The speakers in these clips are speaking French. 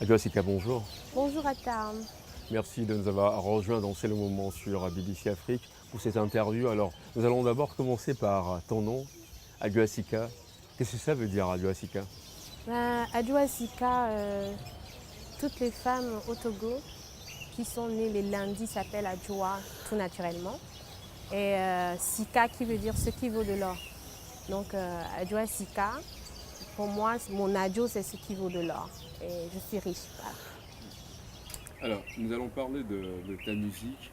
Jessica, bonjour. Bonjour Atam. Merci de nous avoir rejoints dans C'est le moment sur BBC Afrique pour cette interview. Alors, nous allons d'abord commencer par ton nom, Jessica. Qu'est-ce que ça veut dire, Jessica? Adjoa toutes les femmes au Togo qui sont nées les lundis s'appellent Adjoa tout naturellement. Et Sika qui veut dire ce qui vaut de l'or. Donc Adjoa Sika, pour moi, mon adjo c'est ce qui vaut de l'or. Et je suis riche. Voilà. Alors, nous allons parler de ta musique.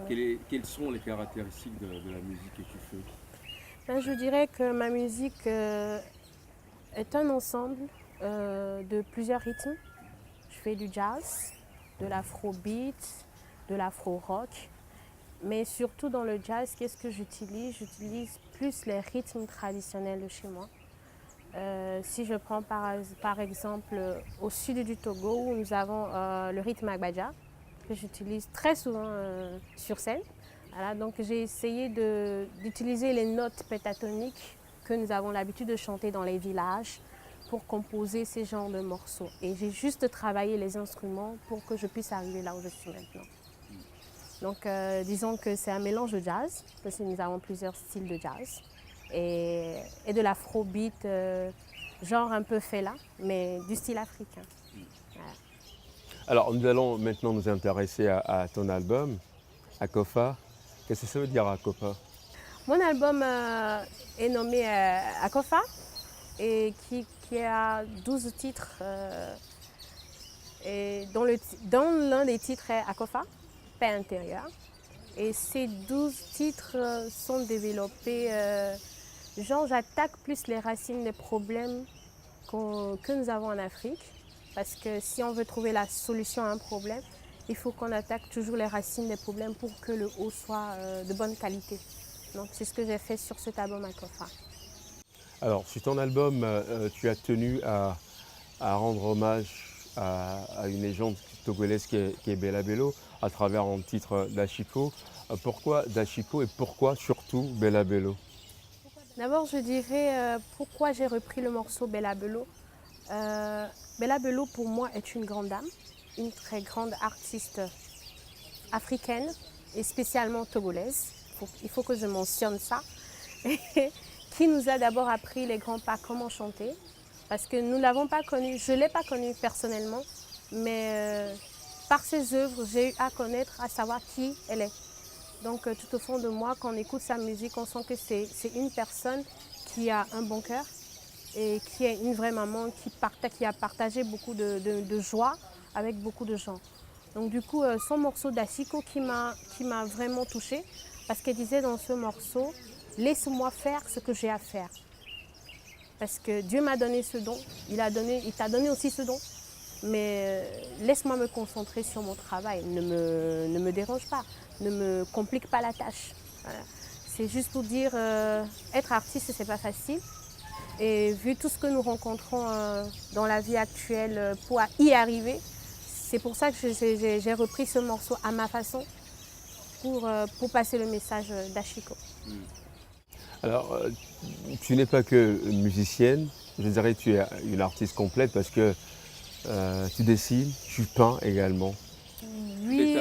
Ouais. Quelles sont les caractéristiques de la musique que tu fais? Je dirais que ma musique est un ensemble de plusieurs rythmes. Je fais du jazz, de l'afrobeat, de l'afro-rock. Mais surtout dans le jazz, qu'est-ce que j'utilise? J'utilise plus les rythmes traditionnels de chez moi. Si je prends par exemple au sud du Togo, où nous avons le rythme Agbaja, que j'utilise très souvent sur scène. Voilà, donc j'ai essayé d'utiliser les notes pétatoniques que nous avons l'habitude de chanter dans les villages pour composer ces genres de morceaux. Et j'ai juste travaillé les instruments pour que je puisse arriver là où je suis maintenant. Donc disons que c'est un mélange de jazz, parce que nous avons plusieurs styles de jazz, et de l'afrobeat, genre un peu fela, mais du style africain. Voilà. Alors, nous allons maintenant nous intéresser à ton album, Akofa. Qu'est-ce que ça veut dire, Akofa? Mon album est nommé Akofa et qui a 12 titres. Et dans l'un des titres est Akofa, paix intérieure. Et ces 12 titres sont développés, genre j'attaque plus les racines des problèmes que nous avons en Afrique. Parce que si on veut trouver la solution à un problème, il faut qu'on attaque toujours les racines des problèmes pour que le haut soit de bonne qualité. Donc c'est ce que j'ai fait sur cet album Akofa. Alors, sur ton album, tu as tenu à rendre hommage à une légende togolaise qui est Bella Bello à travers un titre d'Achiko. Pourquoi d'Achiko et pourquoi surtout Bella Bello? D'abord, je dirais pourquoi j'ai repris le morceau Bella Bello. Bella Bello, pour moi, est une grande dame, une très grande artiste africaine et spécialement togolaise. Il faut que je mentionne ça. Qui nous a d'abord appris les grands pas, comment chanter. Parce que nous ne l'avons pas connue, je ne l'ai pas connue personnellement, mais par ses œuvres, j'ai eu à connaître, à savoir qui elle est. Donc tout au fond de moi, quand on écoute sa musique, on sent que c'est une personne qui a un bon cœur et qui est une vraie maman qui a partagé beaucoup de joie avec beaucoup de gens. Donc du coup, son morceau d'Asiko qui m'a vraiment touchée, parce qu'elle disait dans ce morceau, laisse-moi faire ce que j'ai à faire. Parce que Dieu m'a donné ce don, il t'a donné aussi ce don, mais laisse-moi me concentrer sur mon travail, ne me dérange pas, ne me complique pas la tâche. Voilà. C'est juste pour dire, être artiste, c'est pas facile. Et vu tout ce que nous rencontrons dans la vie actuelle pour y arriver, c'est pour ça que j'ai repris ce morceau à ma façon pour passer le message d'Achiko. Alors, tu n'es pas que musicienne, je dirais que tu es une artiste complète parce que tu dessines, tu peins également. Oui,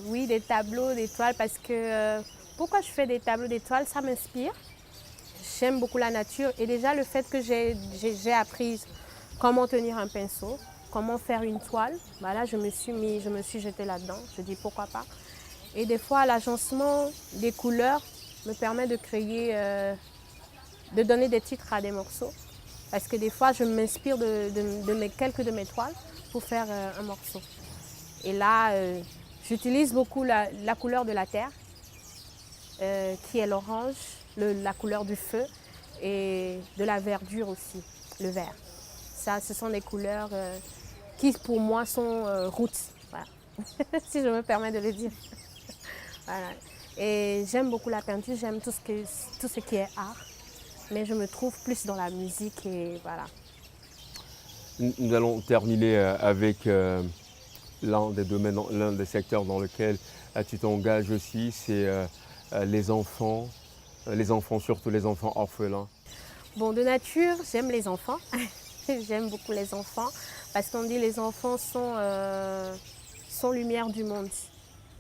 oui, des tableaux, des toiles, parce que pourquoi je fais des tableaux, des toiles, ça m'inspire. J'aime beaucoup la nature et déjà le fait que j'ai appris comment tenir un pinceau, comment faire une toile, bah là je me suis jetée là-dedans. Je dis pourquoi pas. Et des fois l'agencement des couleurs me permet de créer, de donner des titres à des morceaux. Parce que des fois je m'inspire de quelques de mes toiles pour faire un morceau. Et là, j'utilise beaucoup la couleur de la terre, qui est l'orange, la couleur du feu et de la verdure aussi, le vert. Ça, ce sont des couleurs qui, pour moi, sont roots, voilà. Si je me permets de le dire. Voilà. Et j'aime beaucoup la peinture, j'aime tout ce qui est art, mais je me trouve plus dans la musique et voilà. Nous allons terminer avec l'un des domaines, l'un des secteurs dans lequel tu t'engages aussi, c'est les enfants, surtout les enfants orphelins. Bon, de nature, j'aime les enfants. J'aime beaucoup les enfants Parce qu'on dit les enfants sont lumière du monde.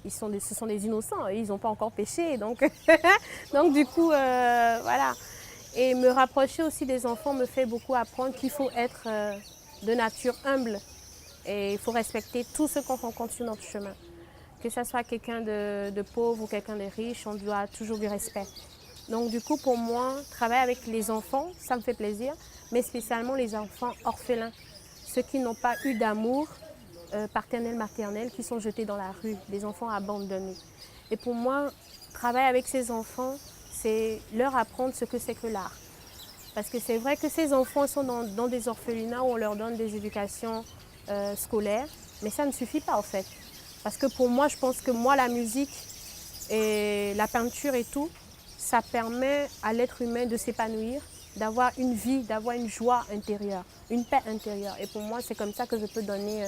Ce sont des innocents, ils n'ont pas encore péché. Donc, donc du coup, voilà. Et me rapprocher aussi des enfants me fait beaucoup apprendre qu'il faut être de nature humble. Et il faut respecter tous ceux qu'on rencontre sur notre chemin. Que ce soit quelqu'un de pauvre ou quelqu'un de riche, on doit toujours du respect. Donc du coup, pour moi, travailler avec les enfants, ça me fait plaisir, mais spécialement les enfants orphelins, ceux qui n'ont pas eu d'amour paternel, maternel, qui sont jetés dans la rue, des enfants abandonnés. Et pour moi, travailler avec ces enfants, c'est leur apprendre ce que c'est que l'art. Parce que c'est vrai que ces enfants sont dans des orphelinats où on leur donne des éducations scolaires, mais ça ne suffit pas en fait. Parce que pour moi, je pense que moi, la musique et la peinture et tout, ça permet à l'être humain de s'épanouir, d'avoir une vie, d'avoir une joie intérieure, une paix intérieure. Et pour moi, c'est comme ça que je peux donner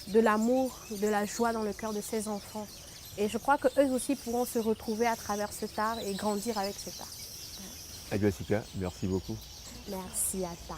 de l'amour, de la joie dans le cœur de ces enfants. Et je crois qu'eux aussi pourront se retrouver à travers cet art et grandir avec cet art. Jessica, merci beaucoup. Merci à toi.